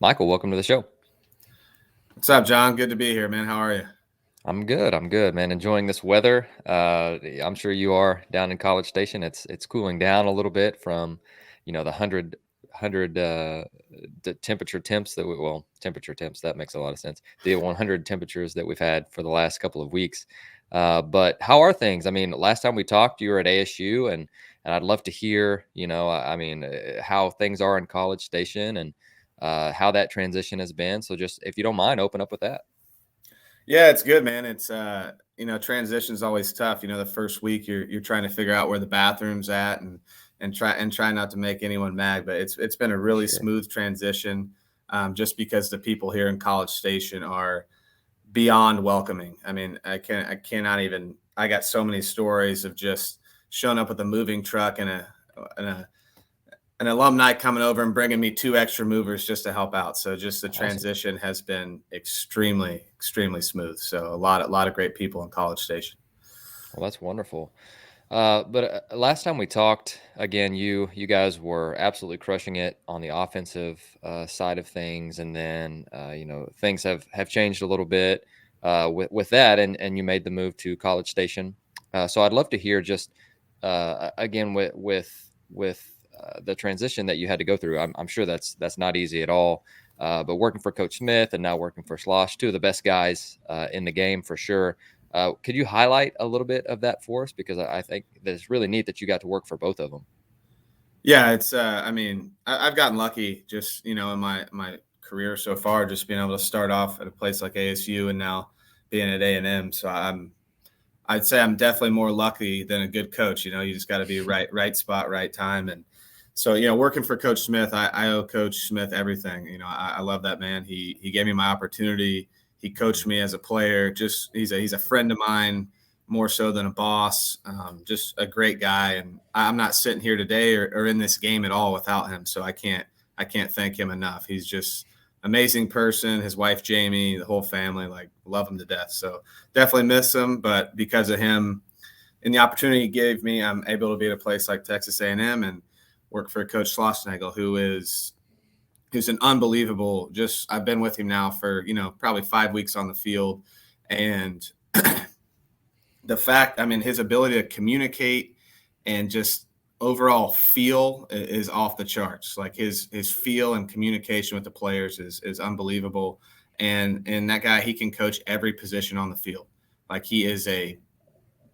Michael, welcome to the show. What's up, John? Good to be here, man. How are you? I'm good. I'm good, man. Enjoying this weather. I'm sure you are down in College Station. It's cooling down a little bit from, the hundred temperature temps temperature temps, that makes a lot of sense. The 100 temperatures that we've had for the last couple of weeks. But how are things? I mean, last time we talked, you were at ASU, and I'd love to hear, how things are in College Station and how that transition has been. So just if you don't mind, open up with that. Yeah, it's good, man. It's transition's always tough. The first week you're trying to figure out where the bathroom's at and try not to make anyone mad. But it's been a really Sure. smooth transition, just because the people here in College Station are beyond welcoming. I mean, I cannot even. I got so many stories of just showing up with a moving truck and an alumni coming over and bringing me 2 extra movers just to help out. So just the Awesome. transition has been extremely, extremely smooth. So a lot of great people in College Station. Well, that's wonderful. But last time we talked, again, you guys were absolutely crushing it on the offensive side of things, and then things have changed a little bit with that, and you made the move to College Station. So I'd love to hear just again with the transition that you had to go through. I'm sure that's not easy at all. But working for Coach Smith and now working for Slosh, two of the best guys in the game for sure. Could you highlight a little bit of that for us? Because I think that it's really neat that you got to work for both of them. Yeah, it's. I mean, I've gotten lucky just in my career so far, just being able to start off at a place like ASU and now being at A&M. So I'd say I'm definitely more lucky than a good coach. You just got to be right spot, right time. And so, working for Coach Smith, I owe Coach Smith everything. I love that man. He gave me my opportunity. He coached me as a player. Just he's a friend of mine, more so than a boss. Just a great guy. And I'm not sitting here today or in this game at all without him. So I can't thank him enough. He's just amazing person. His wife Jamie, the whole family, like love him to death. So definitely miss him, but because of him and the opportunity he gave me, I'm able to be at a place like Texas A&M and work for Coach Schlossnagel, who's an unbelievable. Just I've been with him now for probably 5 weeks on the field, and the fact, I mean, his ability to communicate and just overall feel is off the charts. Like his feel and communication with the players is unbelievable. And that guy, he can coach every position on the field. Like he is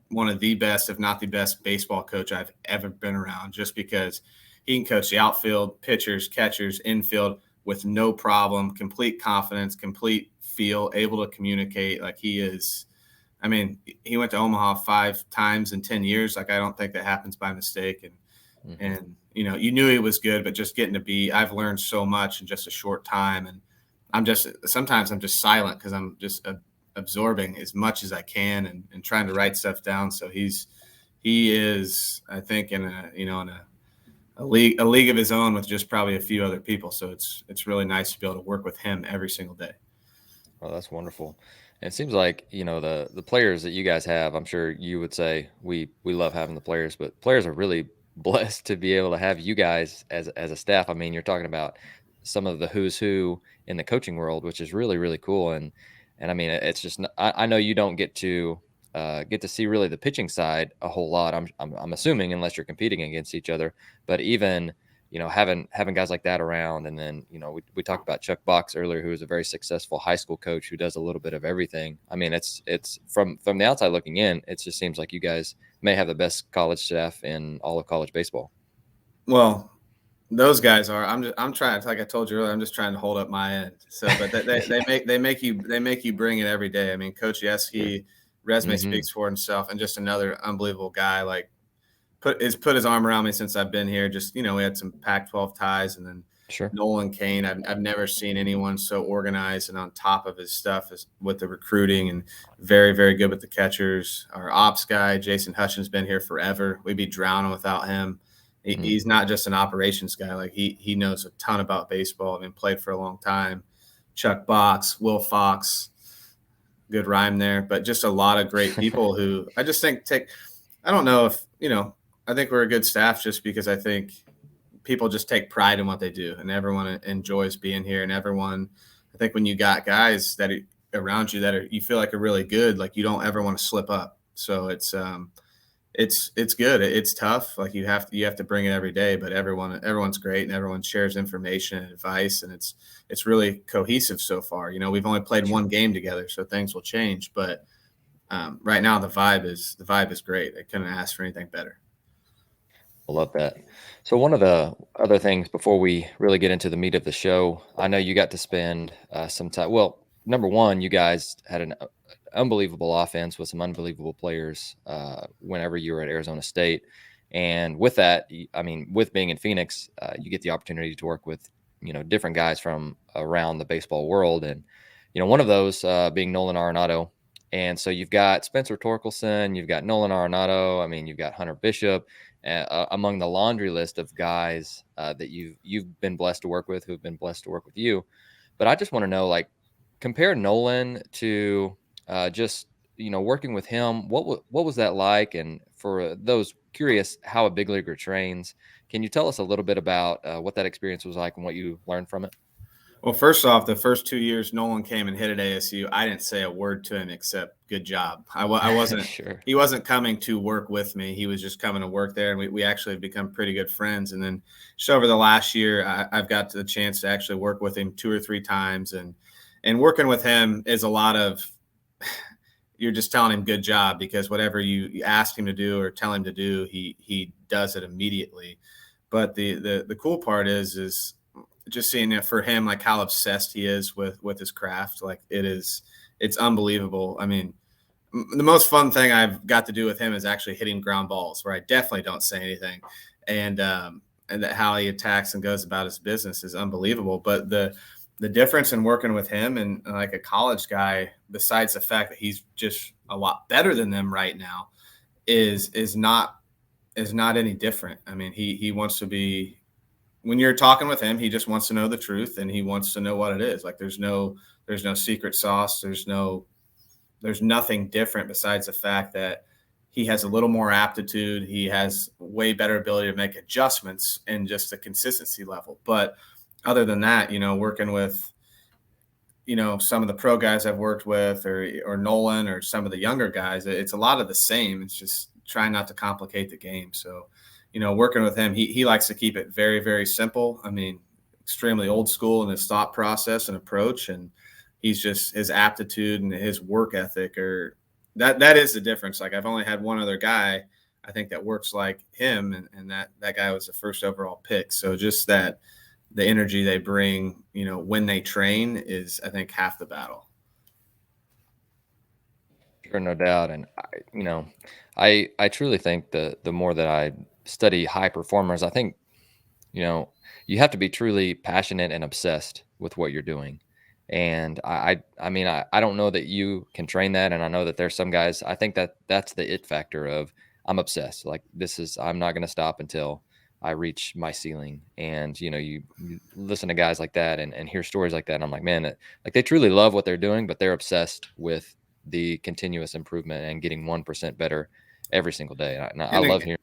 one of the best, if not the best, baseball coach I've ever been around. Just because he can coach the outfield, pitchers, catchers, infield with no problem, complete confidence, complete feel, able to communicate. Like he is. I mean, he went to Omaha 5 times in 10 years. Like, I don't think that happens by mistake. Mm-hmm. And you knew he was good, but just getting to be, I've learned so much in just a short time. And sometimes I'm just silent because I'm just absorbing as much as I can and trying to write stuff down. So he is, I think, in a league of his own with just probably a few other people. So it's really nice to be able to work with him every single day. Well, that's wonderful. And it seems like the players that you guys have. I'm sure you would say we love having the players, but players are really blessed to be able to have you guys as a staff. I mean, you're talking about some of the who's who in the coaching world, which is really really cool. And I mean, it's just I know you don't get to see really the pitching side a whole lot. I'm assuming unless you're competing against each other, but even having guys like that around. And then we talked about Chuck Box earlier, who is a very successful high school coach who does a little bit of everything. I mean, it's from the outside looking in, it just seems like you guys may have the best college staff in all of college baseball. Well, those guys are. I'm trying. Like I told you earlier, I'm just trying to hold up my end. So, but they make you bring it every day. I mean, Coach Sure. Yeski, resume Mm-hmm. speaks for himself, and just another unbelievable guy. Like put his arm around me since I've been here. Just we had some Pac-12 ties, and then Sure. Nolan Kane. I've never seen anyone so organized and on top of his stuff as with the recruiting, and very very good with the catchers. Our ops guy, Jason Hutchins, been here forever. We'd be drowning without him. Mm-hmm. He's not just an operations guy. Like he knows a ton about baseball. I mean, played for a long time. Chuck Box, Will Fox, good rhyme there, but just a lot of great people who I just think take. I don't know if I think we're a good staff just because I think people just take pride in what they do, and everyone enjoys being here. And everyone, I think when you got guys that are around you that are, you feel like are really good, like you don't ever want to slip up. So it's good. It's tough. Like you have to bring it every day, but everyone's great, and everyone shares information and advice, and it's really cohesive so far. We've only played one game together, so things will change, but right now the vibe is great. I couldn't ask for anything better. I love that. So one of the other things before we really get into the meat of the show, I know you got to spend some time. Well, number one, you guys had an unbelievable offense with some unbelievable players whenever you were at Arizona State, and with that, I mean, with being in Phoenix, you get the opportunity to work with different guys from around the baseball world, and one of those being Nolan Arenado. And so you've got Spencer Torkelson, you've got Nolan Arenado. I mean, you've got Hunter Bishop among the laundry list of guys that you've been blessed to work with, who've been blessed to work with you. But I just want to know, like, compare Nolan to just working with him. What was that like? And for those curious how a big leaguer trains, can you tell us a little bit about what that experience was like and what you learned from it? Well, first off, the first 2 years Nolan came and hit at ASU, I didn't say a word to him except "good job." I wasn't. Sure. He wasn't coming to work with me. He was just coming to work there, and we actually have become pretty good friends. And then just over the last year, I've got the chance to actually work with him 2 or 3 times, and working with him is a lot of you're just telling him good job, because whatever you ask him to do or tell him to do, he does it immediately. But the cool part is just seeing it for him, like how obsessed he is with his craft. Like it's unbelievable. I mean, the most fun thing I've got to do with him is actually hitting ground balls, where I definitely don't say anything, and that how he attacks and goes about his business is unbelievable. But the difference in working with him and like a college guy, besides the fact that he's just a lot better than them right now, is not any different. I mean, he wants to be, when you're talking with him, he just wants to know the truth, and he wants to know what it is. Like there's no secret sauce. There's nothing different besides the fact that he has a little more aptitude. He has way better ability to make adjustments and just the consistency level. But other than that, working with, some of the pro guys I've worked with, or Nolan, or some of the younger guys, it's a lot of the same. It's just trying not to complicate the game. So, working with him, he likes to keep it very, very simple. I mean, extremely old school in his thought process and approach. And he's just, his aptitude and his work ethic that is the difference. Like I've only had one other guy, I think, that works like him. And that guy was the first overall pick. So just that, the energy they bring, when they train is, I think, half the battle. Sure, no doubt. And I truly think the more that I study high performers, I think you have to be truly passionate and obsessed with what you're doing. And I mean, I don't know that you can train that. And I know that there's some guys, I think that that's the it factor of, I'm obsessed. Like I'm not going to stop until I reach my ceiling. And, you listen to guys like that and hear stories like that. And I'm like, man, like they truly love what they're doing, but they're obsessed with the continuous improvement and getting 1% better every single day. And I love hearing.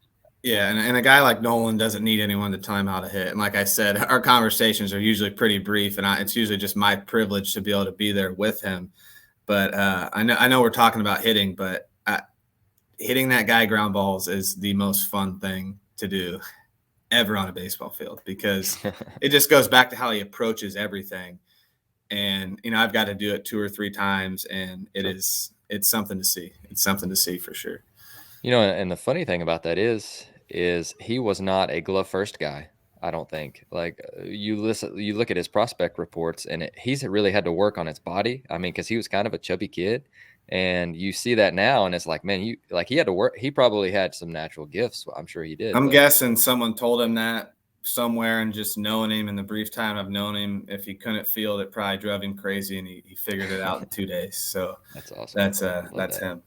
Yeah, and a guy like Nolan doesn't need anyone to tell him how to hit. And like I said, our conversations are usually pretty brief, and it's usually just my privilege to be able to be there with him. But I know we're talking about hitting, but hitting that guy ground balls is the most fun thing to do ever on a baseball field, because it just goes back to how he approaches everything. And I've got to do it 2 or 3 times, and it's something to see. It's something to see for sure. And the funny thing about that is he was not a glove first guy. I don't think. Like you look at his prospect reports, and he's really had to work on his body. I mean, because he was kind of a chubby kid, and you see that now, and it's like, man, he had to work. He probably had some natural gifts. I'm sure he did. I'm guessing someone told him that somewhere, and just knowing him in the brief time I've known him, if he couldn't field, it probably drove him crazy, and he figured it out in 2 days. So that's awesome. That's him.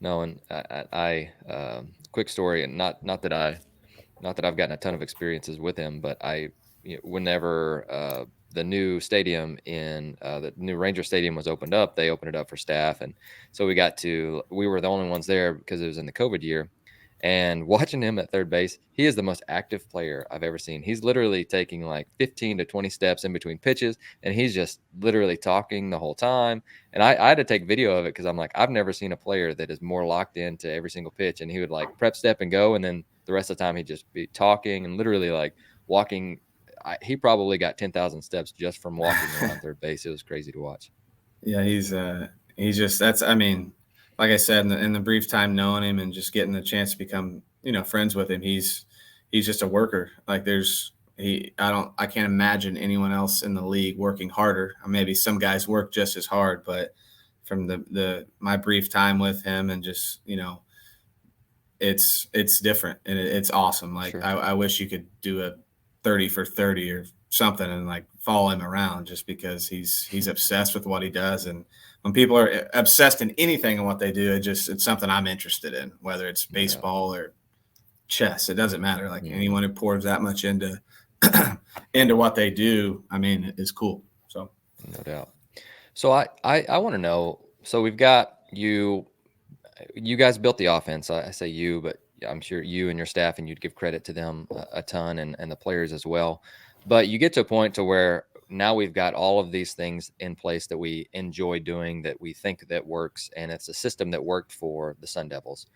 No, and I quick story, and not that I've gotten a ton of experiences with him, but whenever the new stadium the new Ranger Stadium was opened up, they opened it up for staff, and so we were the only ones there because it was in the COVID year, And watching him at third base, he is the most active player I've ever seen. He's literally taking like 15 to 20 steps in between pitches, and he's just literally talking the whole time. And I had to take video of it because I'm like, I've never seen a player that is more locked into every single pitch. And he would like prep step and go, and then the rest of the time he'd just be talking and literally like walking. He probably got 10,000 steps just from walking around third base. It was crazy to watch. Yeah, he's just that's I mean, like I said, in the brief time knowing him and just getting the chance to become, friends with him, he's just a worker. Like I can't imagine anyone else in the league working harder. Maybe some guys work just as hard, but from the my brief time with him and just, it's different and it's awesome. Like Sure. I wish you could do a 30 for 30 or something and like follow him around just because he's obsessed with what he does. And when people are obsessed in anything and what they do, it's something I'm interested in, whether it's baseball or chess. It doesn't matter. Like anyone who pours that much into into what they do, I mean, is cool. So No doubt. So I want to know. So we've got you. You guys built the offense. I say you, but I'm sure you and your staff, and you'd give credit to them a ton, and the players as well. But you get to a point to where now we've got all of these things in place that we enjoy doing, that we think that works, and it's a system that worked for the Sun Devils.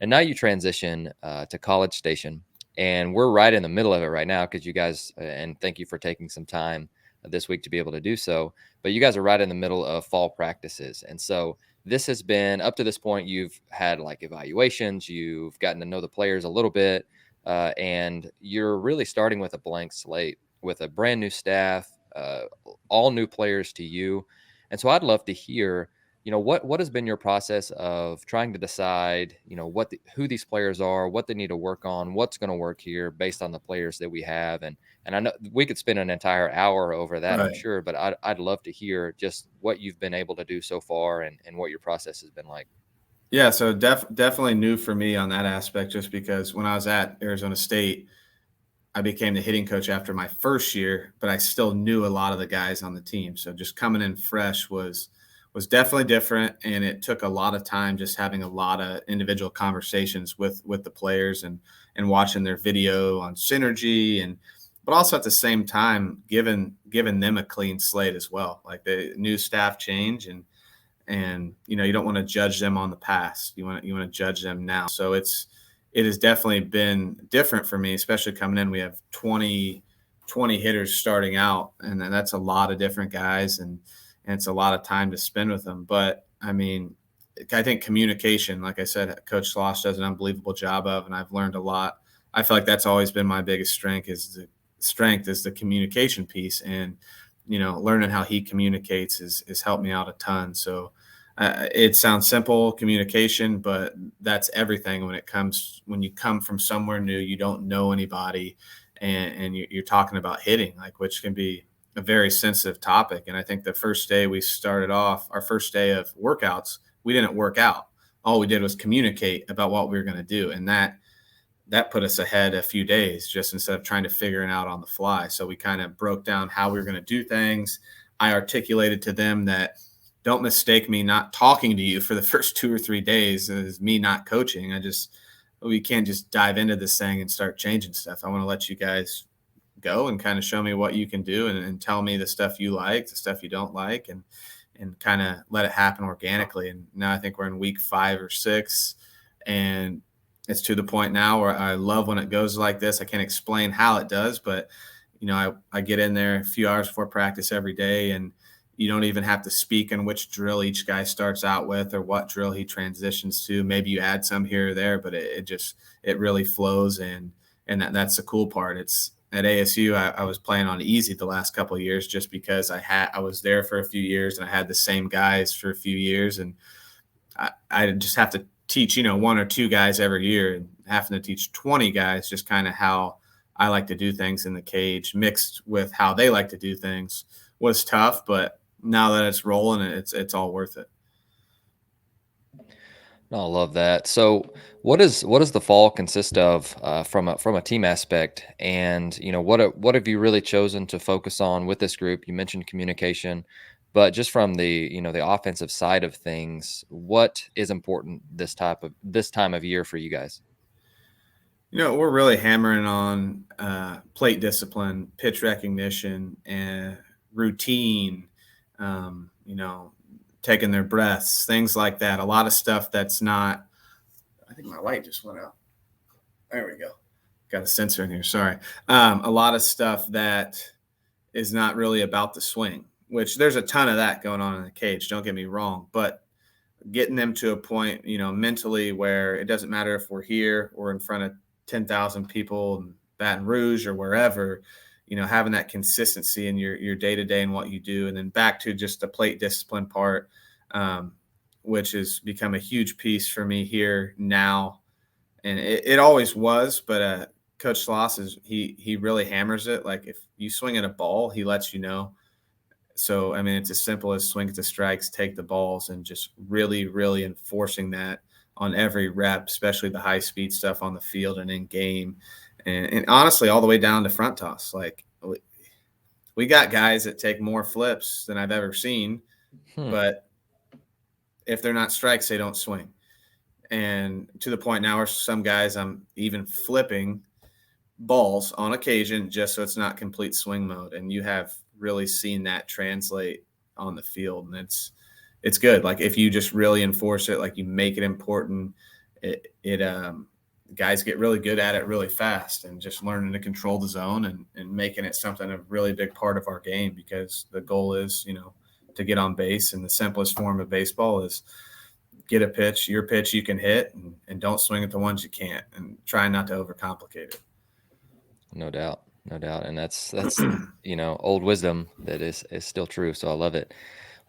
And now you transition to College Station, and we're right in the middle of it right now because you guys, and thank you for taking some time this week to be able to do so. But you guys are right in the middle of fall practices, and so this has been up to this point. You've had like evaluations, you've gotten to know the players a little bit, and you're really starting with a blank slate with a brand new staff, all new players to you. And so I'd love to hear, what has been your process of trying to decide, who these players are, what they need to work on, what's going to work here based on the players that we have. And I know we could spend an entire hour over that, I'm right. sure, but I'd love to hear just what you've been able to do so far and what your process has been like. Yeah, so definitely new for me on that aspect, just because when I was at Arizona State, I became the hitting coach after my first year, but I still knew a lot of the guys on the team. So just coming in fresh was definitely different, and it took a lot of time just having a lot of individual conversations with the players and watching their video on synergy and but also at the same time giving them a clean slate as well. Like the new staff change and you don't want to judge them on the past. You want to judge them now. So it has definitely been different for me, especially coming in. We have 20 hitters starting out, and that's a lot of different guys, and it's a lot of time to spend with them. But I mean, I think communication, like I said, Coach Sloss does an unbelievable job of, and I've learned a lot. I feel like that's always been my biggest strength is the communication piece, and learning how he communicates has helped me out a ton. So it sounds simple, communication, but that's everything when you come from somewhere new, you don't know anybody, and you're talking about hitting, like, which can be a very sensitive topic. And I think the first day we started off, our first day of workouts, we didn't work out. All we did was communicate about what we were going to do, and that put us ahead a few days, just instead of trying to figure it out on the fly. So we kind of broke down how we were going to do things. I articulated to them that don't mistake me not talking to you for the first 2 or 3 days as me not coaching. We can't just dive into this thing and start changing stuff. I want to let you guys go and kind of show me what you can do and tell me the stuff you like, the stuff you don't like, and kind of let it happen organically. And now I think we're in week 5 or 6, and it's to the point now where I love when it goes like this. I can't explain how it does, but I get in there a few hours before practice every day, and you don't even have to speak on which drill each guy starts out with or what drill he transitions to. Maybe you add some here or there, but it really flows, and that's the cool part. It's at ASU. I was playing on easy the last couple of years just because I was there for a few years and I had the same guys for a few years, and I just have to teach 1 or 2 guys every year, and having to teach 20 guys just kind of how I like to do things in the cage mixed with how they like to do things was tough, but now that it's rolling, it's all worth it. No, I love that. So, what does the fall consist of from a team aspect? And what have you really chosen to focus on with this group? You mentioned communication, but just from the offensive side of things, what is important this time of year for you guys? We're really hammering on plate discipline, pitch recognition, and routine. You know, taking their breaths, things like that. A lot of stuff that's not. I think my light just went out. There we go. Got a sensor in here. Sorry. A lot of stuff that is not really about the swing, which there's a ton of that going on in the cage. Don't get me wrong, but getting them to a point, mentally where it doesn't matter if we're here or in front of 10,000 people in Baton Rouge or wherever, having that consistency in your day to day and what you do. And then back to just the plate discipline part, which has become a huge piece for me here now. And it always was, but Coach Sloss he really hammers it. Like if you swing at a ball, he lets you know. So, I mean, it's as simple as swing at the strikes, take the balls, and just really, really enforcing that on every rep, especially the high speed stuff on the field and in game. And honestly, all the way down to front toss. Like we got guys that take more flips than I've ever seen, but if they're not strikes, they don't swing. And to the point now where some guys I'm even flipping balls on occasion just so it's not complete swing mode. And you have really seen that translate on the field, and it's good. Like if you just really enforce it, like you make it important, guys get really good at it really fast, and just learning to control the zone and making it something a really big part of our game, because the goal is to get on base, and the simplest form of baseball is get a pitch, your pitch you can hit, and don't swing at the ones you can't, and try not to overcomplicate it. No doubt. No doubt. And that's old wisdom that is still true. So I love it.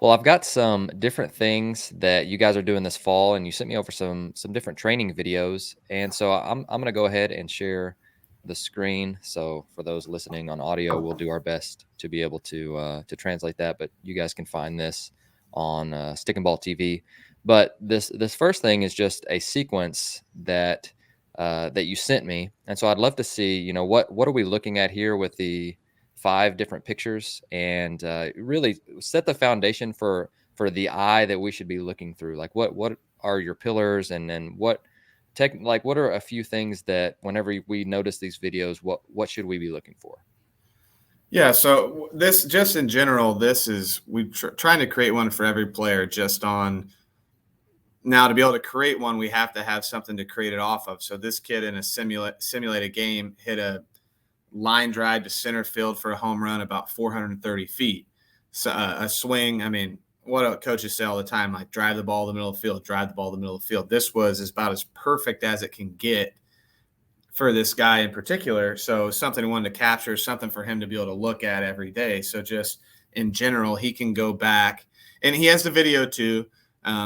Well, I've got some different things that you guys are doing this fall, and you sent me over some different training videos. And so I'm going to go ahead and share the screen. So for those listening on audio, we'll do our best to be able to translate that, but you guys can find this on Stick and Ball TV. But this first thing is just a sequence that you sent me, and so I'd love to see, what are we looking at here with the 5 different pictures, and really set the foundation for the eye that we should be looking through. Like what are your pillars, and then what are a few things that whenever we notice these videos, what should we be looking for? Yeah, so this just in general, this is trying to create one for every player. Just on now, to be able to create one, we have to have something to create it off of. So this kid in a simulated game hit a line drive to center field for a home run about 430 feet. So a swing, I mean, what coaches say all the time, like drive the ball to the middle of the field, drive the ball to the middle of the field. This was about as perfect as it can get for this guy in particular. So something I wanted to capture, something for him to be able to look at every day. So just in general, he can go back, and he has the video too.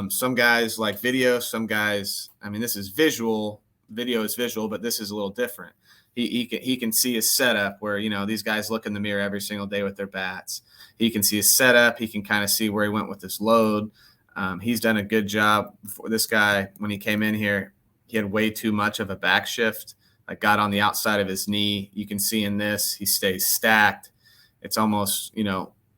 Some guys like video, some guys, I mean, this is visual. Video is visual, but this is a little different. He can see his setup where, these guys look in the mirror every single day with their bats. He can see his setup. He can kind of see where he went with his load. He's done a good job. For this guy, when he came in here, he had way too much of a back shift, like got on the outside of his knee. You can see in this, he stays stacked. It's almost,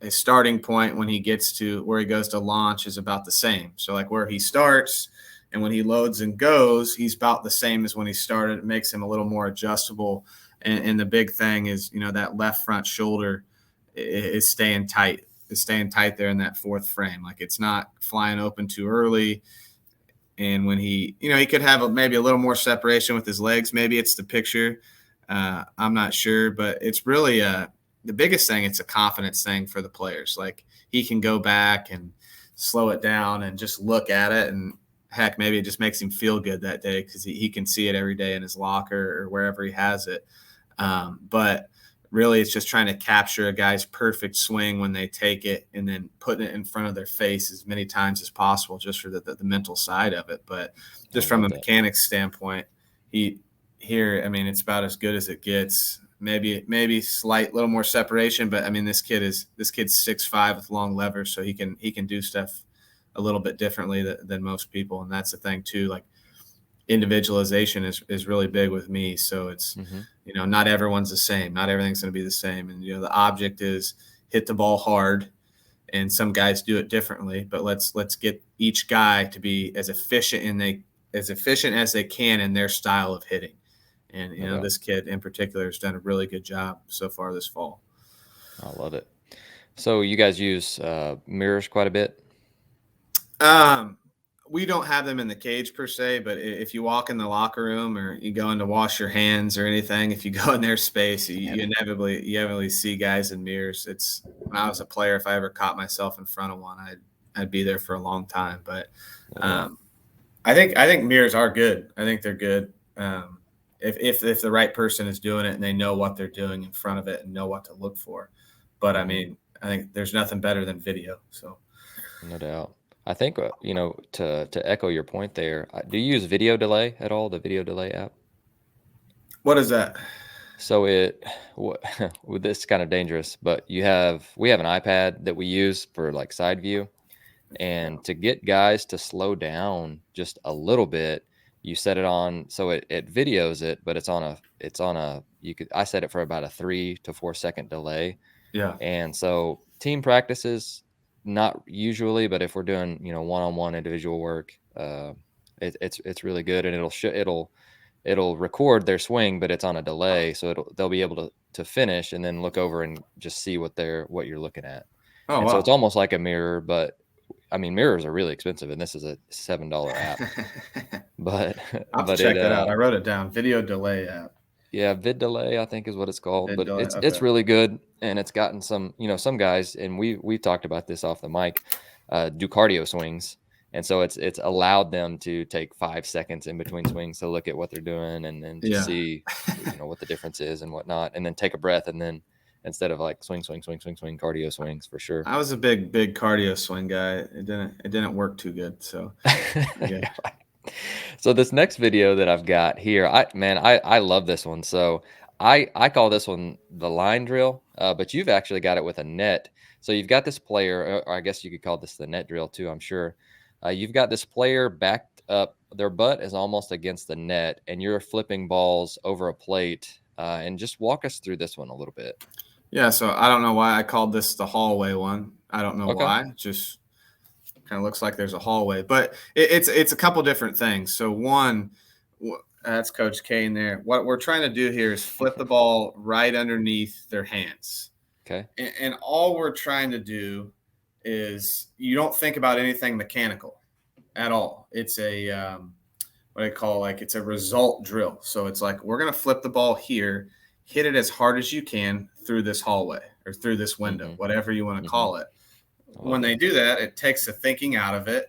his starting point when he gets to where he goes to launch is about the same. So like where he starts and when he loads and goes, he's about the same as when he started. It makes him a little more adjustable. And the big thing is, that left front shoulder is staying tight. It's staying tight there in that fourth frame. Like it's not flying open too early. And when he could have maybe a little more separation with his legs. Maybe it's the picture. I'm not sure, but it's really the biggest thing. It's a confidence thing for the players. Like he can go back and slow it down and just look at it, and heck, maybe it just makes him feel good that day because he can see it every day in his locker or wherever he has it. But really, it's just trying to capture a guy's perfect swing when they take it, and then putting it in front of their face as many times as possible, just for the mental side of it. But just from a mechanics standpoint, I mean, it's about as good as it gets. Maybe slight little more separation, but I mean, this kid's 6'5" with long levers, so he can do stuff a little bit differently than most people. And that's the thing too. Like individualization is really big with me. So it's, not everyone's the same. Not everything's going to be the same. And, the object is hit the ball hard, and some guys do it differently, but let's get each guy to be as efficient as they can in their style of hitting. And, No doubt. this kid in particular has done a really good job so far this fall. I love it. So you guys use mirrors quite a bit? We don't have them in the cage per se, but if you walk in the locker room or you go in to wash your hands or anything, if you go in their space, you inevitably see guys in mirrors. It's when I was a player, if I ever caught myself in front of one, I'd be there for a long time. But No doubt. I think mirrors are good. I think they're good. If the right person is doing it and they know what they're doing in front of it and know what to look for. But I mean, I think there's nothing better than video. So No doubt. I think to echo your point there, do you use video delay at all? The video delay app. what is that? So well, this is kind of dangerous, but we have an iPad that we use for like side view, and to get guys to slow down just a little bit, you set it on so it videos it, but I set it for about a 3 to 4 second delay. Yeah. And so team practices, not usually, but if we're doing one-on-one individual work, it's really good, and it'll record their swing, but it's on a delay, so they'll be able to finish and then look over and just see what you're looking at. Oh, And so it's wow. almost like a mirror, but I mean mirrors are really expensive, and this is a $7 app, but I'll have to but check that out. I wrote it down. Video delay app. yeah, vid delay, I think is what it's called, Vid but delay. it's Okay. really good, and it's gotten some guys, and we talked about this off the mic, do cardio swings, and so it's allowed them to take 5 seconds in between swings to look at what they're doing and then just Yeah. see what the difference is and whatnot, and then take a breath, and then instead of like swing, cardio swings for sure. I was a big cardio swing guy. It didn't work too good. So yeah. So this next video that I've got here, I love this one. So I call this one the line drill, but you've actually got it with a net. So you've got this player, or I guess you could call this the net drill too, I'm sure. You've got this player backed up, their butt is almost against the net, and you're flipping balls over a plate. And just walk us through this one a little bit. Yeah. So I don't know why I called this the hallway one. I don't know Okay. why. Just kind of looks like there's a hallway, but it's a couple different things. So one, that's Coach Kane there. What we're trying to do here is flip the ball right underneath their hands. Okay. And all we're trying to do is you don't think about anything mechanical at all. It's a what I call it's a result drill. So it's like we're going to flip the ball here, hit it as hard as you can through this hallway or through this window, whatever you want to call it. When they do that, it takes the thinking out of it,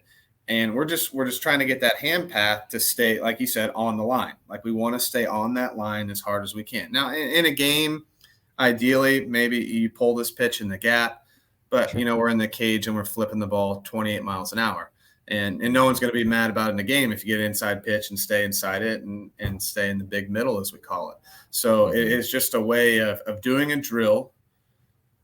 and we're just trying to get that hand path to stay, like you said, on the line. Like we want to stay on that line as hard as we can. Now, in a game, ideally, maybe you pull this pitch in the gap, but Sure. we're in the cage and we're flipping the ball 28 miles an hour, and no one's going to be mad about it in the game if you get inside pitch and stay inside it and stay in the big middle, as we call it. So it's just a way of doing a drill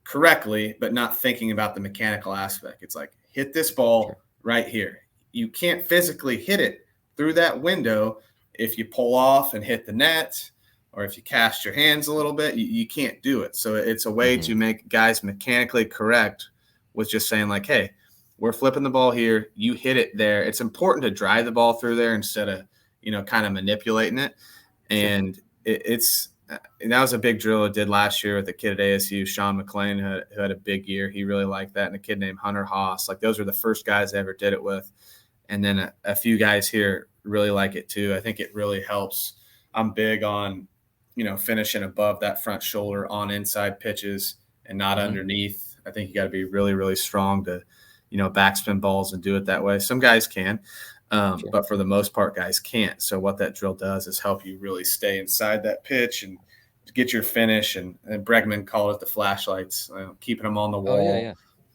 correctly, but not thinking about the mechanical aspect. It's like hit this ball right here. You can't physically hit it through that window if you pull off and hit the net, or if you cast your hands a little bit. You can't do it. So it's a way to make guys mechanically correct with just saying like, hey, we're flipping the ball here. You hit it there. It's important to drive the ball through there instead of kind of manipulating it. And that was a big drill I did last year with a kid at ASU, Sean McLean, who had a big year. He really liked that. And a kid named Hunter Haas. Like those were the first guys I ever did it with. And then a few guys here really like it too. I think it really helps. I'm big on, finishing above that front shoulder on inside pitches and not underneath. I think you got to be really, really strong to, backspin balls and do it that way. Some guys can. But for the most part, guys can't. So what that drill does is help you really stay inside that pitch and get your finish. And Bregman called it the flashlights, keeping them on the wall,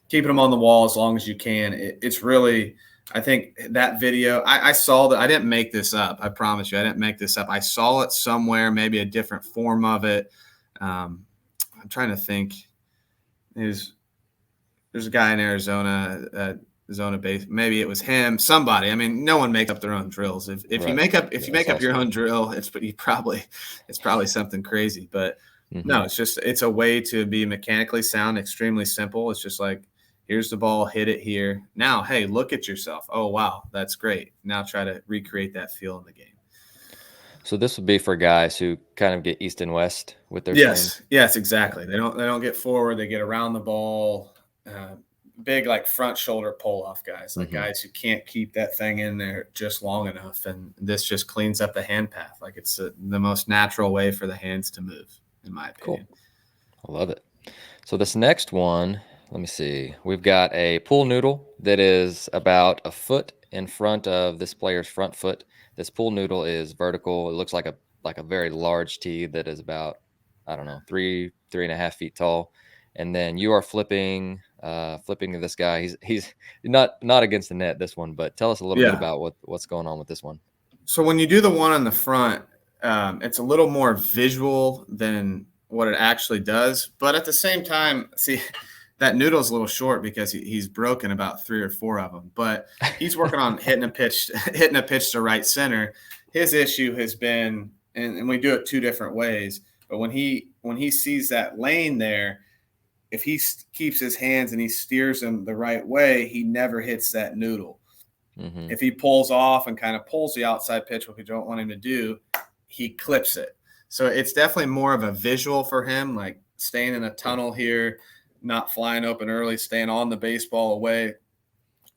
keeping them on the wall as long as you can. It's really, I think that video, I saw that. I didn't make this up. I promise you, I didn't make this up. I saw it somewhere, maybe a different form of it. I'm trying to think. There's a guy in Arizona, Zona base. Maybe it was him, somebody. I mean, no one makes up their own drills. If you make up your own drill, it's probably something crazy. But no, it's a way to be mechanically sound, extremely simple. It's just like, here's the ball, hit it here. Now, hey, look at yourself. Oh wow, that's great. Now try to recreate that feel in the game. So this would be for guys who kind of get east and west with their swings. Yes, Yeah. exactly. They don't get forward. They get around the ball. Big like front shoulder pull off guys, like Hmm. guys who can't keep that thing in there just long enough. And this just cleans up the hand path. Like it's the most natural way for the hands to move, in my Cool. opinion. I love it. So this next one, let me see. We've got a pool noodle that is about a foot in front of this player's front foot. This pool noodle is vertical. It looks like a very large tee that is about, I don't know, 3.5 feet tall. And then you are flipping to this guy. He's not against the net, this one, but tell us a little bit Yeah. about what's going on with this one. So when you do the one on the front, it's a little more visual than what it actually does. But at the same time, see, that noodle's a little short because he's broken about 3 or 4 of them. But he's working on hitting a pitch, hitting a pitch to right center. His issue has been, and we do it 2 different ways. But when he sees that lane there, if he keeps his hands and he steers them the right way, he never hits that noodle. Hmm. If he pulls off and kind of pulls the outside pitch, what we don't want him to do, he clips it. So it's definitely more of a visual for him, like staying in a tunnel here, not flying open early, staying on the baseball away,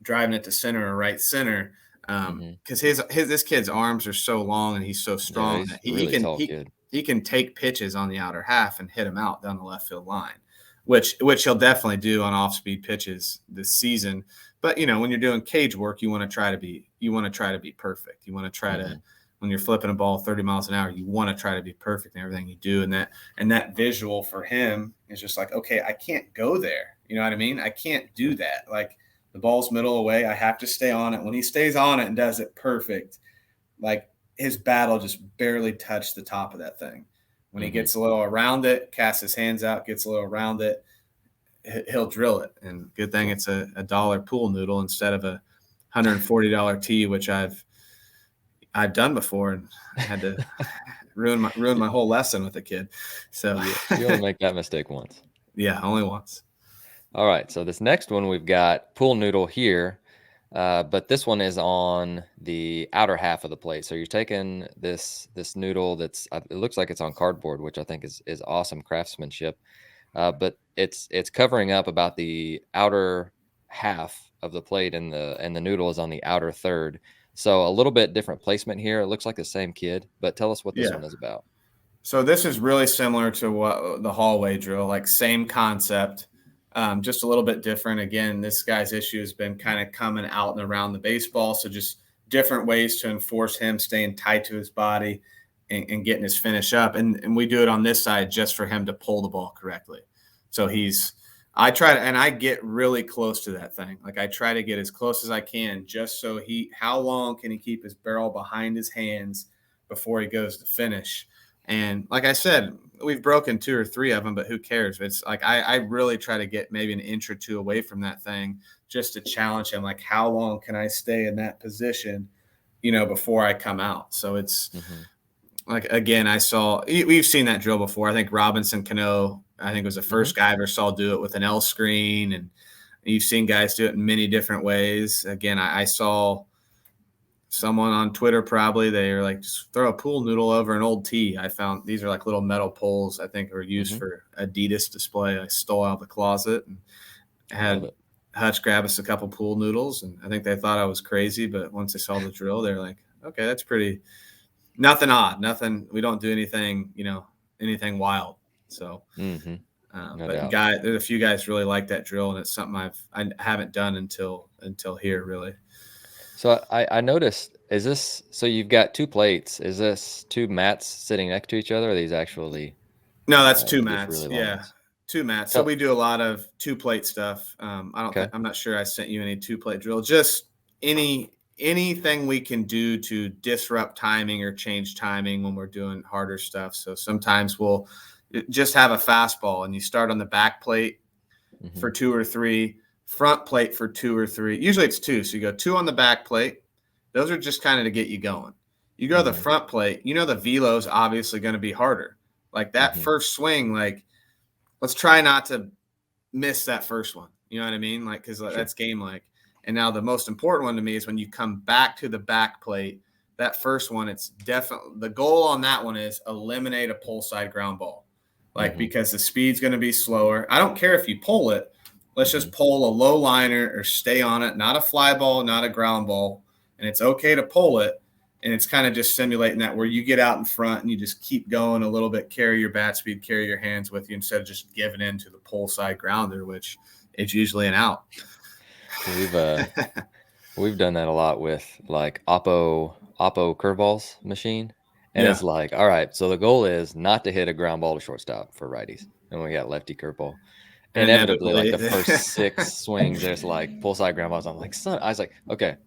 driving it to center or right center. Hmm. Because this kid's arms are so long and he's so Yeah, strong he's that a he really can tall kid. he can take pitches on the outer half and hit them out down the left field line, which he'll definitely do on off speed pitches this season. But when you're doing cage work, you want to try to be perfect. You want to try to Hmm. when you're flipping a ball 30 miles an hour, you want to try to be perfect in everything you do. And that visual for him is just like, okay, I can't go there. You know what I mean? I can't do that. Like the ball's middle away. I have to stay on it. When he stays on it and does it perfect, like his bat will just barely touch the top of that thing. When he Hmm. gets a little around it, casts his hands out, gets a little around it, he'll drill it. And good thing Cool. it's a dollar pool noodle instead of a $140 tee, which I've done before and had to ruin my whole lesson with a kid. So You only make that mistake once. yeah, only once. All right, so this next one we've got pool noodle here, but this one is on the outer half of the plate. So you're taking this noodle that's it looks like it's on cardboard, which I think is awesome craftsmanship. But it's covering up about the outer half of the plate, and the noodle is on the outer third. So a little bit different placement here. It looks like the same kid, but tell us what this Yeah. one is about. So this is really similar to what the hallway drill, like same concept, just a little bit different. Again, this guy's issue has been kind of coming out and around the baseball. So just different ways to enforce him staying tight to his body and getting his finish up. And we do it on this side just for him to pull the ball correctly. So I try to, and I get really close to that thing. Like I try to get as close as I can just so how long can he keep his barrel behind his hands before he goes to finish? And like I said, we've broken 2 or 3 of them, but who cares? It's like I really try to get maybe an inch or 2 away from that thing just to challenge him. Like, how long can I stay in that position, before I come out? So it's Hmm. like, again, we've seen that drill before. I think Robinson Cano, I think was the Hmm. first guy I ever saw do it with an L screen. And you've seen guys do it in many different ways. Again, I saw someone on Twitter, probably they were like, just throw a pool noodle over an old tee. I found these are like little metal poles, I think are used Hmm. for Adidas display. I stole out of the closet and I love had it. Hutch grab us a couple pool noodles. And I think they thought I was crazy, but once they saw the drill, they're like, okay, that's pretty, nothing odd, nothing. We don't do anything, anything wild. So, Hmm. No but doubt. there's a few guys really like that drill, and it's something I haven't done until here really. So I noticed, is this, so you've got two plates. Is this two mats sitting next to each other? Or are these actually No, that's 2 just mats. really long Yeah, ones? 2 mats. So Tell, we do a lot of 2 plate stuff. okay. I'm not sure I sent you any 2 plate drill. Just anything we can do to disrupt timing or change timing when we're doing harder stuff. So sometimes we'll just have a fastball and you start on the back plate Hmm. for 2 or 3, front plate for 2 or 3. Usually it's 2. So you go 2 on the back plate. Those are just kind of to get you going. You go to the Hmm. front plate, the velo is obviously going to be harder. Like that Hmm. first swing, like let's try not to miss that first one. You know what I mean? Like, because Sure. that's game like. And now the most important one to me is when you come back to the back plate, that first one, it's definitely the goal on that one is eliminate a pull side ground ball. Like, because the speed's going to be slower. I don't care if you pull it. Let's just pull a low liner or stay on it, not a fly ball, not a ground ball. And it's okay to pull it. And it's kind of just simulating that where you get out in front and you just keep going a little bit, carry your bat speed, carry your hands with you instead of just giving in to the pull side grounder, which is usually an out. We've done that a lot with like Oppo curveballs machine. And it's like, all right, so the goal is not to hit a ground ball to shortstop for righties. And we got lefty curveball. Inevitably, like the first 6 swings, there's like pull side ground balls. I'm like, I was like, okay,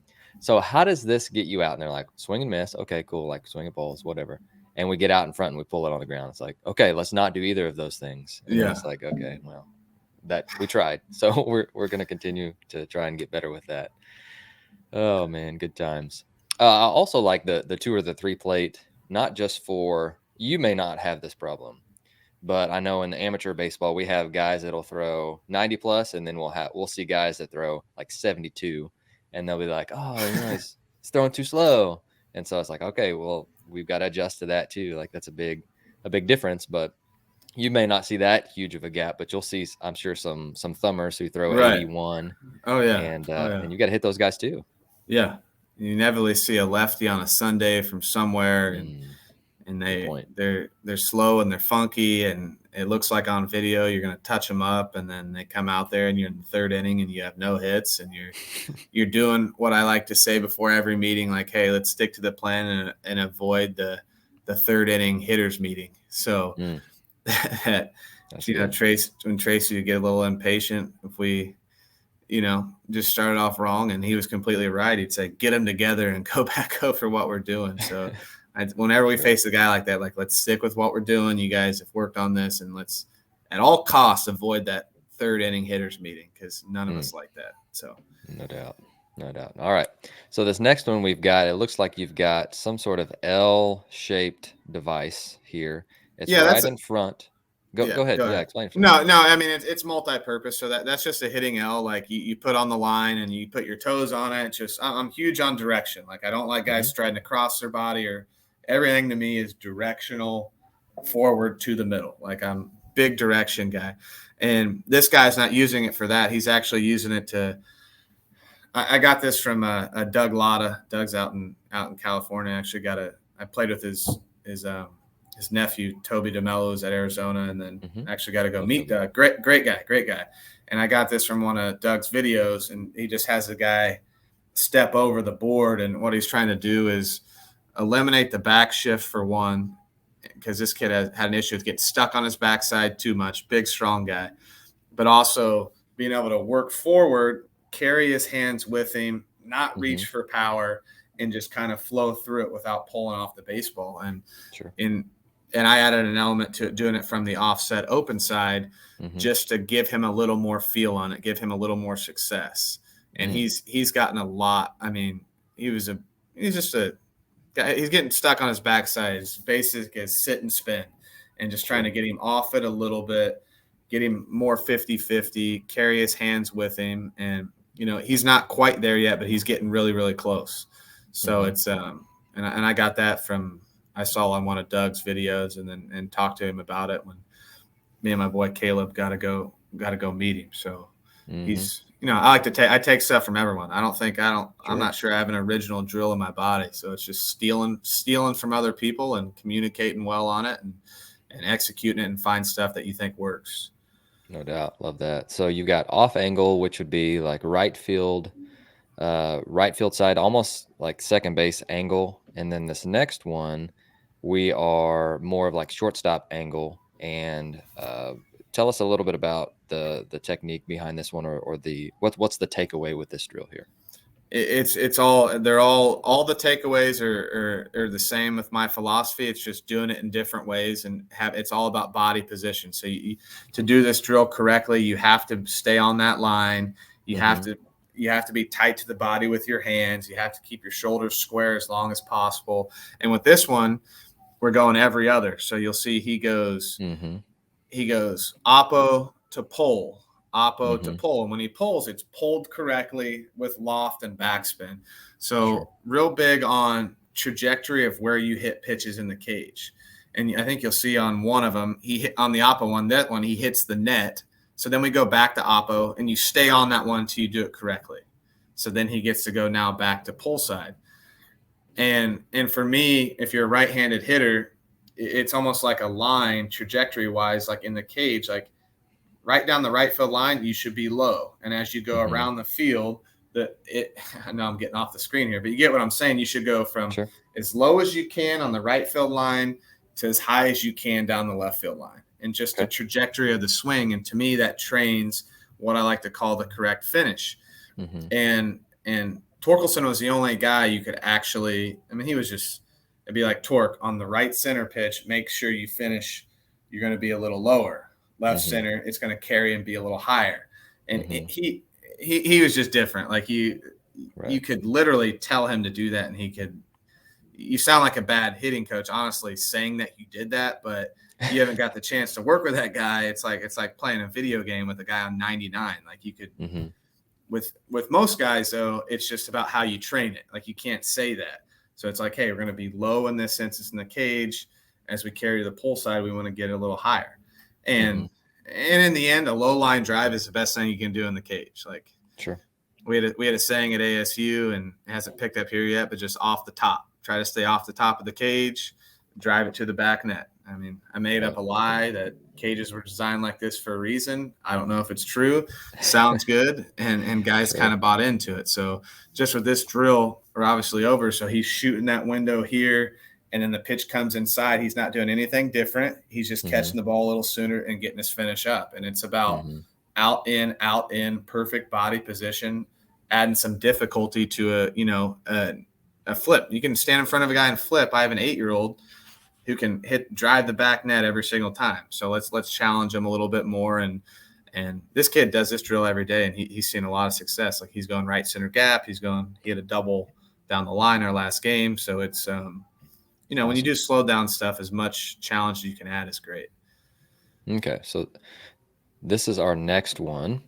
so how does this get you out? And they're like, swing and miss. Okay, cool. Like swinging balls, whatever. And we get out in front and we pull it on the ground. It's like, okay, let's not do either of those things. And it's like, okay, well, that we tried. So we're going to continue to try and get better with that. Oh man, good times. I also like the 2 or the 3 plate, not just for, you may not have this problem, but I know in the amateur baseball, we have guys that'll throw 90 plus, and then we'll see guys that throw like 72, and they'll be like, oh, he's throwing too slow. And so it's like, okay, well, we've got to adjust to that too. Like that's a big difference, but you may not see that huge of a gap, but you'll see, I'm sure, some thumbers who throw 81. Oh yeah. And you got to hit those guys too. Yeah. You inevitably see a lefty on a Sunday from somewhere, and they're slow and they're funky, and it looks like on video you're going to touch them up, and then they come out there and you're in the 3rd inning and you have no hits, and you're doing what I like to say before every meeting, like, hey, let's stick to the plan and avoid the 3rd inning hitters meeting. So Tracy would get a little impatient if we just started off wrong, and he was completely right. He'd say, get them together and go back over what we're doing. So whenever we face a guy like that, like, let's stick with what we're doing. You guys have worked on this, and let's at all costs avoid that 3rd inning hitters meeting, because none of us like that. So no doubt. All right. So this next one we've got, it looks like you've got some sort of L-shaped device here. It's right in front. Go ahead. Yeah, explain it. No. I mean, it's multi-purpose. So that's just a hitting L. Like you put on the line and you put your toes on it. It's just, I'm huge on direction. Like I don't like guys trying to cross their body, or everything to me is directional, forward to the middle. Like I'm big direction guy. And this guy's not using it for that. He's actually using it to. I got this from a Doug Lotta. Doug's out in California. I played with his nephew, Toby DeMello's at Arizona, and then actually got to go meet Doug. Great guy. And I got this from one of Doug's videos, and he just has a guy step over the board, and what he's trying to do is eliminate the back shift for one, because this kid had an issue with getting stuck on his backside too much, big, strong guy, but also being able to work forward, carry his hands with him, not reach for power, and just kind of flow through it without pulling off the baseball. And I added an element to doing it from the offset open side, just to give him a little more feel on it, give him a little more success. And he's gotten a lot. I mean, he's just a guy. He's getting stuck on his backside. His basic is sit and spin, and just trying to get him off it a little bit, get him more 50-50, carry his hands with him. And, he's not quite there yet, but he's getting really, really close. So it's, and I got that from, I saw on one of Doug's videos, and talked to him about it when me and my boy Caleb got to go meet him. So he's, I like to I take stuff from everyone. I'm not sure I have an original drill in my body. So it's just stealing from other people and communicating well on it and executing it and find stuff that you think works. No doubt. Love that. So you've got off angle, which would be like right field side, almost like second base angle. And then this next one, we are more of like shortstop angle. And tell us a little bit about the technique behind this one, or what's the takeaway with this drill here? All the takeaways are the same with my philosophy. It's just doing it in different ways, and it's all about body position. So to do this drill correctly, you have to stay on that line. You have to be tight to the body with your hands. You have to keep your shoulders square as long as possible. And with this one, we're going every other. So you'll see he goes oppo to pull, oppo to pull. And when he pulls, it's pulled correctly with loft and backspin. So real big on trajectory of where you hit pitches in the cage. And I think you'll see on one of them, he hit on the oppo one, that one, he hits the net. So then we go back to oppo, and you stay on that one until you do it correctly. So then he gets to go now back to pull side. And for me, if you're a right-handed hitter, it's almost like a line trajectory-wise, like in the cage, like right down the right field line, you should be low. And as you go around the field, I know I'm getting off the screen here, but you get what I'm saying. You should go from as low as you can on the right field line to as high as you can down the left field line, and just the trajectory of the swing. And to me, that trains what I like to call the correct finish. And Torkelson was the only guy you could actually, I mean, he was just, it'd be like Torque on the right center pitch, make sure you finish, you're going to be a little lower. Left center, it's going to carry and be a little higher. And he was just different. Like you could literally tell him to do that, and you sound like a bad hitting coach, honestly, saying that you did that, but you haven't got the chance to work with that guy. It's like playing a video game with a guy on 99. Like you could, with most guys though, it's just about how you train it. Like you can't say that. So it's like, hey, we're going to be low in this instance in the cage. As we carry to the pull side, we want to get a little higher. And in the end, a low line drive is the best thing you can do in the cage. Like we had a saying at ASU, and it hasn't picked up here yet, but just off the top. Try to stay off the top of the cage, drive it to the back net. I mean, I made up a lie that cages were designed like this for a reason. I don't know if it's true. Sounds good, and guys kind of bought into it. So just with this drill, we're obviously over. So he's shooting that window here, and then the pitch comes inside. He's not doing anything different. He's just catching the ball a little sooner and getting his finish up. And it's about out, in, perfect body position, adding some difficulty to a flip. You can stand in front of a guy and flip. I have an 8-year-old who can drive the back net every single time. So let's challenge him a little bit more. And this kid does this drill every day, and he's seen a lot of success. Like he's going right center gap. He had a double down the line our last game. So it's, when you do slow down stuff, as much challenge as you can add is great. Okay. So this is our next one.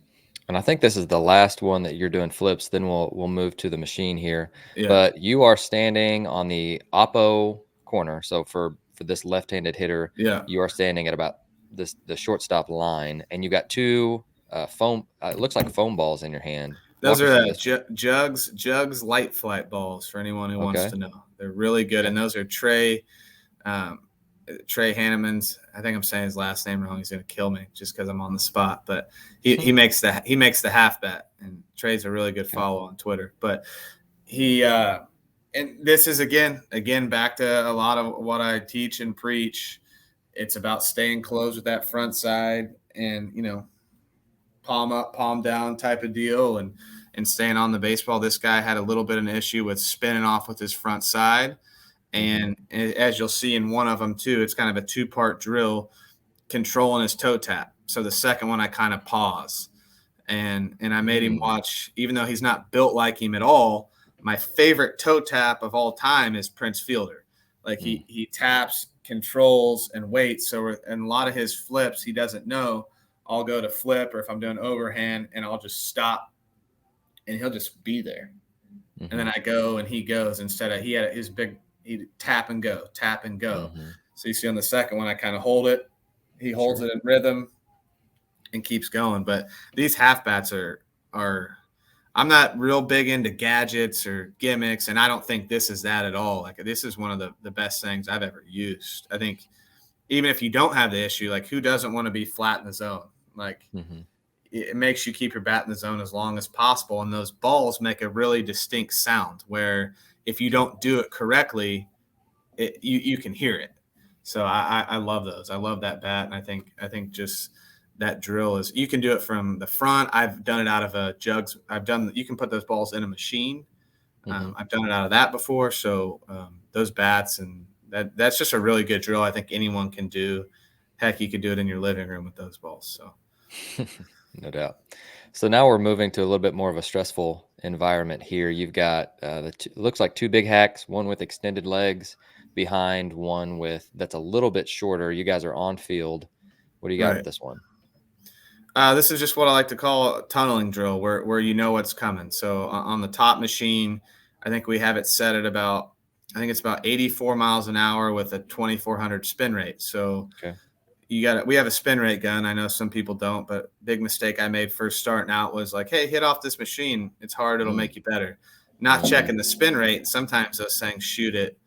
And I think this is the last one that you're doing flips. Then we'll move to the machine here. Yeah. But you are standing on the oppo corner. So for this left-handed hitter, you are standing at about the shortstop line, and you got two foam. It looks like foam balls in your hand. Those are Jugs light flight balls for anyone who wants to know. They're really good, and those are Trey Hanneman's. I think I'm saying his last name wrong. He's gonna kill me just because I'm on the spot. But he makes the half bat, and Trey's a really good follow on Twitter. But he and this is again back to a lot of what I teach and preach. It's about staying close with that front side, and palm up, palm down type of deal, and staying on the baseball. This guy had a little bit of an issue with spinning off with his front side. And as you'll see in one of them too, it's kind of a 2-part drill, controlling his toe tap. So the second one, I kind of pause, and I made him watch, even though he's not built like him at all. My favorite toe tap of all time is Prince Fielder. Like he taps, controls, and waits. So in a lot of his flips, he doesn't know. I'll go to flip, or if I'm doing overhand, and I'll just stop, and he'll just be there. And then I go, and he goes, instead of, he had his big, he tap and go. So you see on the second one, I kind of hold it. He holds it in rhythm and keeps going. But these half bats are I'm not real big into gadgets or gimmicks, and I don't think this is that at all. Like, this is one of the best things I've ever used. I think even if you don't have the issue, like, who doesn't want to be flat in the zone? Like, it makes you keep your bat in the zone as long as possible. And those balls make a really distinct sound where if you don't do it correctly, you can hear it. So I love those. I love that bat. And I think just that drill is, you can do it from the front. I've done it out of a Jugs. You can put those balls in a machine. I've done it out of that before. So those bats, and that's just a really good drill. I think anyone can do. Heck, you could do it in your living room with those balls. So no doubt. So now we're moving to a little bit more of a stressful environment here. You've got looks like two big hacks, one with extended legs behind, one that's a little bit shorter. You guys are on field. What do you got with this one? This is just what I like to call a tunneling drill, where you know what's coming. So on the top machine, I think we have it set at about I think it's about 84 miles an hour with a 2,400 spin rate. So Okay. we have a spin rate gun. I know some people don't, but big mistake I made first starting out was like, hey, hit off this machine. It's hard. It'll make you better. Not checking the spin rate. Sometimes those things shoot it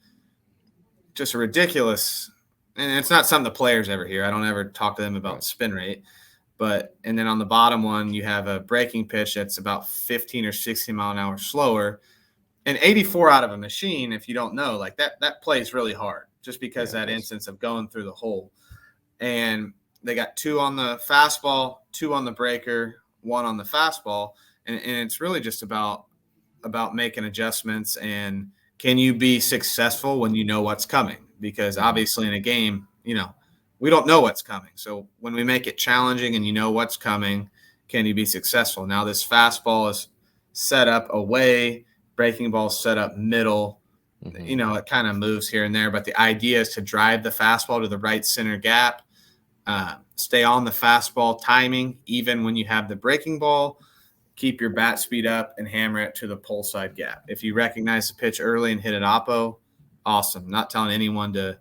just ridiculous. And it's not something the players ever hear. I don't ever talk to them about the spin rate. And then on the bottom one, you have a breaking pitch that's about 15 or 16 mile an hour slower. And 84 out of a machine, if you don't know, like that plays really hard just because that instance of going through the hole. And they got 2 on the fastball, 2 on the breaker, 1 on the fastball. And it's really just about making adjustments, and can you be successful when you know what's coming? Because obviously in a game, we don't know what's coming. So when we make it challenging and you know what's coming, can you be successful? Now this fastball is set up away, breaking ball is set up middle. It kind of moves here and there, but the idea is to drive the fastball to the right center gap, stay on the fastball timing, even when you have the breaking ball, keep your bat speed up and hammer it to the pull side gap. If you recognize the pitch early and hit an oppo, awesome. Not telling anyone to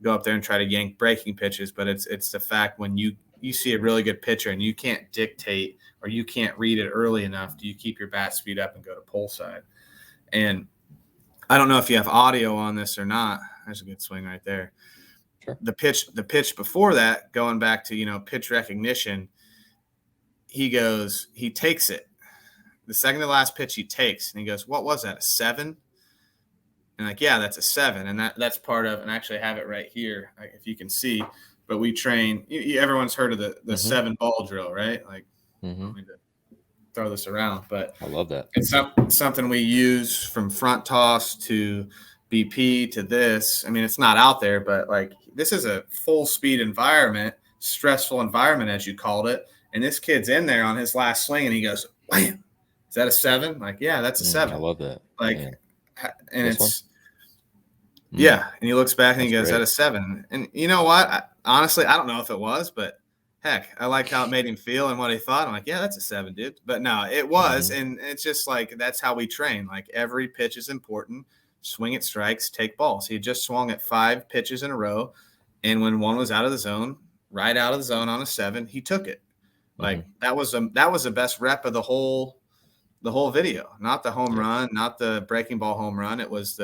go up there and try to yank breaking pitches, but it's the fact when you see a really good pitcher and you can't dictate or you can't read it early enough, do you keep your bat speed up and go to pull side? And I don't know if you have audio on this or not. There's a good swing right there. Sure. The pitch before that, going back to, pitch recognition, he takes it. The second to last pitch he takes, and he goes, what was that, a 7? And like, yeah, that's a 7. And that's part of, and I actually have it right here, if you can see, but we train, everyone's heard of the 7 ball drill, right? Like, let me throw this around, but I love that. It's something we use from front toss to BP to this. I mean, it's not out there, but like, this is a full speed environment, stressful environment, as you called it. And this kid's in there on his last swing and he goes, wham. Is that a 7? Like, yeah, that's a 7. I love that. Like, Man. And this yeah. And he looks back and he goes, is that a 7? And you know what? Honestly, I don't know if it was, but heck, I like how it made him feel and what he thought. I'm like, yeah, that's a 7, dude. But no, it was. And it's just like, that's how we train. Like, every pitch is important. Swing at strikes, take balls. He had just swung at 5 pitches in a row. And when one was out of the zone, right out of the zone on a 7, he took it. Like, that was the best rep of the whole video, not the home run, not the breaking ball home run. It was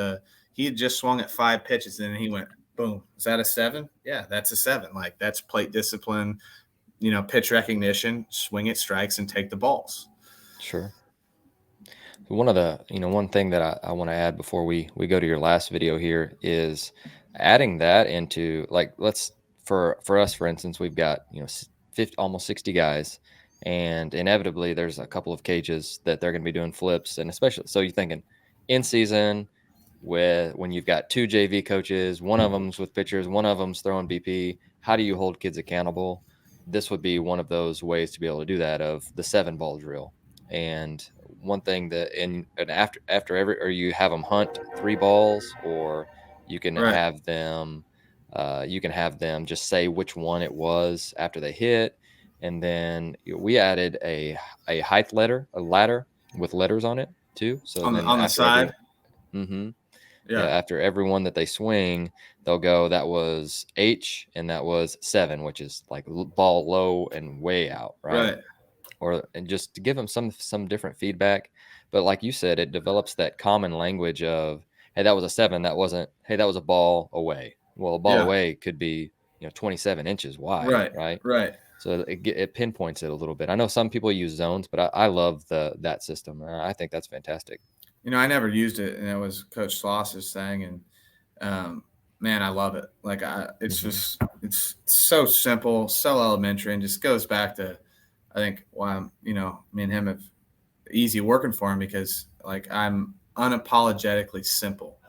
he had just swung at 5 pitches and then he went, boom. Is that a 7? Yeah, that's a 7. Like, that's plate discipline, pitch recognition, swing at strikes and take the balls. Sure. One of the, one thing that I want to add before we go to your last video here is adding that into, like, for us, for instance, we've got, 50, almost 60 guys. And inevitably, there's a couple of cages that they're going to be doing flips. And especially, so you're thinking in season when you've got 2 JV coaches, one of them's with pitchers, one of them's throwing BP. How do you hold kids accountable? This would be one of those ways to be able to do that, of the 7 ball drill. And one thing that after every, or you have them hunt 3 balls, or you can have them just say which one it was after they hit. And then we added a height ladder with letters on it too. So on the side. After every one that they swing, they'll go, that was H and that was 7, which is like ball low and way out, right? And just to give them some different feedback. But like you said, it develops that common language of, hey, that was a 7. That wasn't, hey, that was a ball away. Well, a ball away could be 27 inches wide, right? So it pinpoints it a little bit. I know some people use zones, but I love that system. I think that's fantastic. I never used it, and it was Coach Sloss's thing, and man, I love it. Like, it's just, it's so simple, so elementary, and just goes back to, I think, why me and him have easy working for him, because like, I'm unapologetically simple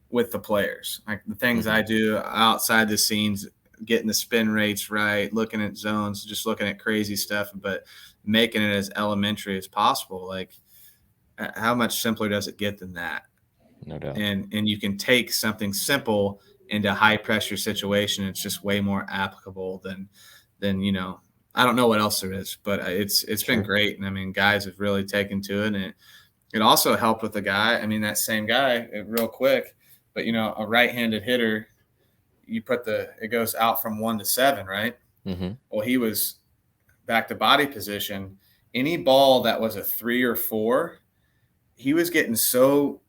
with the players. Like, the things I do outside the scenes, getting the spin rates right, looking at zones, just looking at crazy stuff, but making it as elementary as possible. Like, how much simpler does it get than that? No doubt. And you can take something simple into a high pressure situation. It's just way more applicable than I don't know what else there is, but it's been great. And I mean, guys have really taken to it, and it also helped with the guy. I mean, that same guy, real quick, But a right-handed hitter, it goes out from 1 to 7, right? Mm-hmm. Well, he was back to body position. Any ball that was a 3 or 4, he was getting so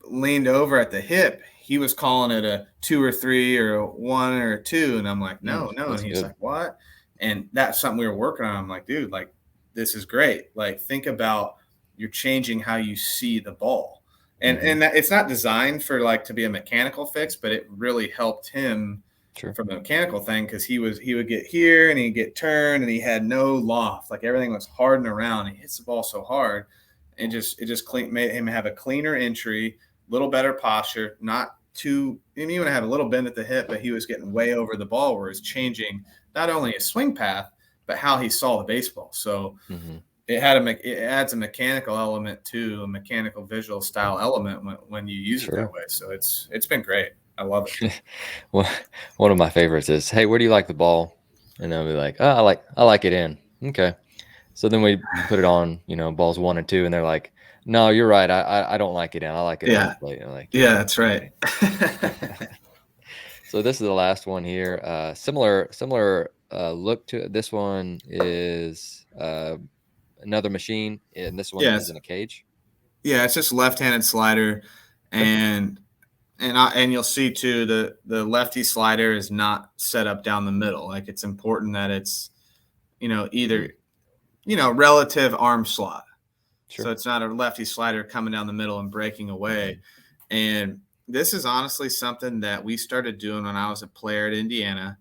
leaned over at the hip, he was calling it a 2 or 3 or a 1 or a 2. And I'm like, no. And That's he's good. like, what? And that's something we were working on. I'm like, dude, like, this is great. Like, think about you're changing how you see the ball. And that, it's not designed for like to be a mechanical fix, but it really helped him from the mechanical thing, because he would get here and he'd get turned and he had no loft. Like, everything was hardened around. He hits the ball so hard, and it just made him have a cleaner entry, little better posture, not too, and even have a little bend at the hip, but he was getting way over the ball, where it's changing not only his swing path, but how he saw the baseball. So it adds a mechanical element to a mechanical visual style element when you use it that way. So it's been great. I love it. Well, one of my favorites is, hey, where do you like the ball? And they'll be like, oh, I like it in. Okay. So then we put it on, balls 1 and 2, and they're like, no, you're right. I don't like it in. I like it on the plate. I'm like, yeah, that's right. So this is the last one here. Similar look to it. This one is another machine, and this one is in a cage. Yeah, it's just left-handed slider, and you'll see too, the lefty slider is not set up down the middle. Like, it's important that it's either relative arm slot. So it's not a lefty slider coming down the middle and breaking away. And this is honestly something that we started doing when I was a player at Indiana,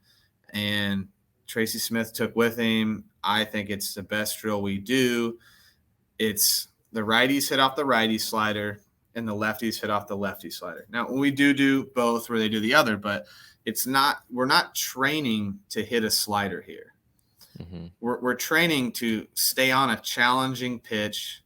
and Tracy Smith took with him. I think it's the best drill we do. It's the righties hit off the righty slider and the lefties hit off the lefty slider. Now, we do both where they do the other, but we're not training to hit a slider here. We're training to stay on a challenging pitch,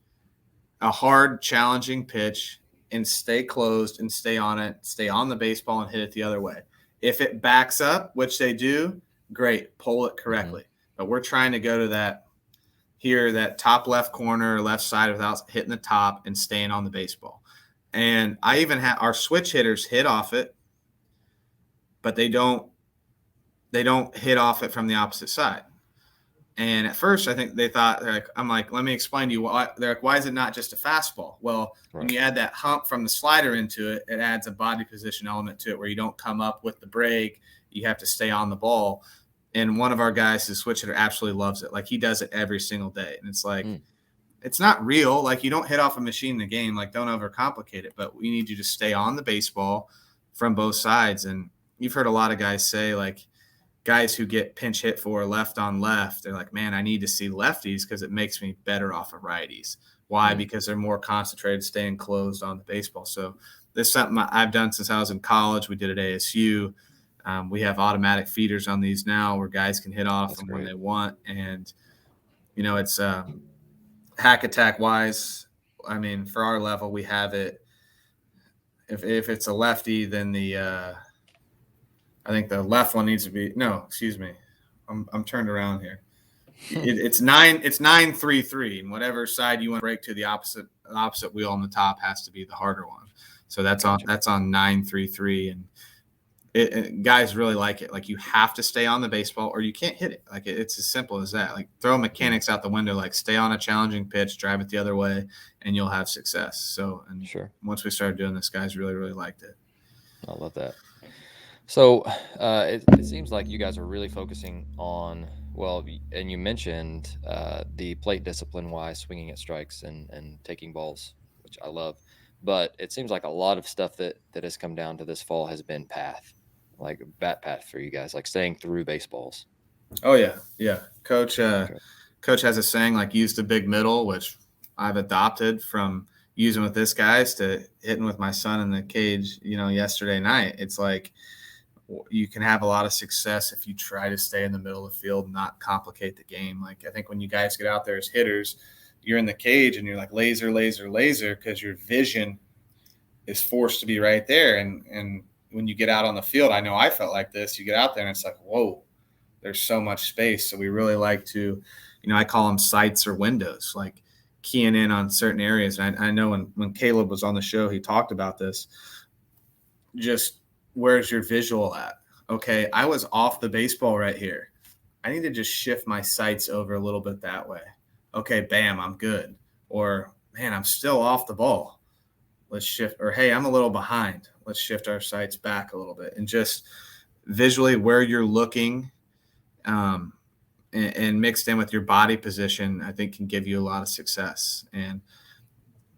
a hard, challenging pitch, and stay closed and stay on it, stay on the baseball and hit it the other way. If it backs up, which they do, great, pull it correctly. But we're trying to go to that top left corner, left side, without hitting the top and staying on the baseball. And I even have our switch hitters hit off it, but they don't hit off it from the opposite side. And at first, I think they thought, I'm like, let me explain to you why. They're like, why is it not just a fastball? Well, when you add that hump from the slider into it, it adds a body position element to it, where you don't come up with the break. You have to stay on the ball. And one of our guys, his switch hitter, absolutely loves it. Like, he does it every single day. And it's like, it's not real. Like, you don't hit off a machine in the game. Like, don't overcomplicate it. But we need you to stay on the baseball from both sides. And you've heard a lot of guys say, like, guys who get pinch hit for left on left, they're like, man, I need to see lefties because it makes me better off of righties. Why? Because they're more concentrated, staying closed on the baseball. So this is something I've done since I was in college. We did at ASU. We have automatic feeders on these now, where guys can hit off them when they want. And, it's hack attack wise. I mean, for our level, we have it. If it's a lefty, then I think the left one needs to be, no, excuse me. I'm turned around here. It's 9-3-3, and whatever side you want to break to, the opposite wheel on the top has to be the harder one. So that's on 9-3-3, and guys really like it. Like, you have to stay on the baseball or you can't hit it. Like, it's as simple as that. Like, throw mechanics out the window. Like, stay on a challenging pitch, drive it the other way, and you'll have success. So, and once we started doing this, guys really, really liked it. I love that. So it seems like you guys are really focusing on, well, and you mentioned the plate discipline-wise, swinging at strikes and taking balls, which I love. But it seems like a lot of stuff that has come down to this fall has been path, like bat path for you guys, like staying through baseballs. Oh, yeah. Coach has a saying, like, use the big middle, which I've adopted from using with this guys to hitting with my son in the cage, yesterday night. It's like, you can have a lot of success if you try to stay in the middle of the field and not complicate the game. Like, I think when you guys get out there as hitters, you're in the cage and you're like laser, laser, laser, because your vision is forced to be right there. And when you get out on the field, I know I felt like this. You get out there and it's like, whoa, there's so much space. So we really like to, I call them sights or windows, like keying in on certain areas. And I know when Caleb was on the show, he talked about this. just where's your visual at? Okay, I was off the baseball right here. I need to just shift my sights over a little bit that way. Okay, bam, I'm good. Or, man, I'm still off the ball. Let's shift. Or, hey, I'm a little behind. Let's shift our sights back a little bit. And just visually where you're looking, and mixed in with your body position, I think can give you a lot of success. And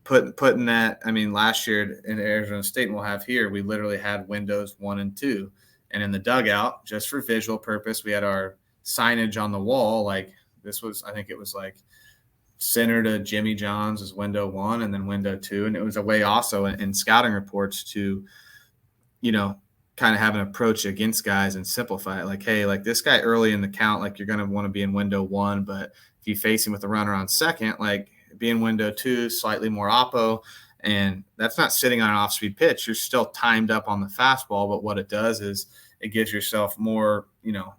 putting that, I mean, last year in Arizona State, and we'll have here, we literally had windows 1 and 2. And in the dugout, just for visual purpose, we had our signage on the wall. Like this was, I think it was like center to Jimmy John's is window 1 and then window 2. And it was a way also in scouting reports to, kind of have an approach against guys and simplify it. Like, hey, like this guy early in the count, like you're going to want to be in window 1, but if you face him with a runner on second, like be in window 2, slightly more oppo. And that's not sitting on an off-speed pitch. You're still timed up on the fastball, but what it does is it gives yourself more,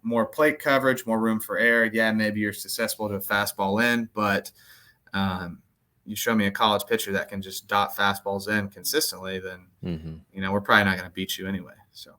more plate coverage, more room for error. Yeah, maybe you're susceptible to a fastball in, but you show me a college pitcher that can just dot fastballs in consistently, then, we're probably not going to beat you anyway. So.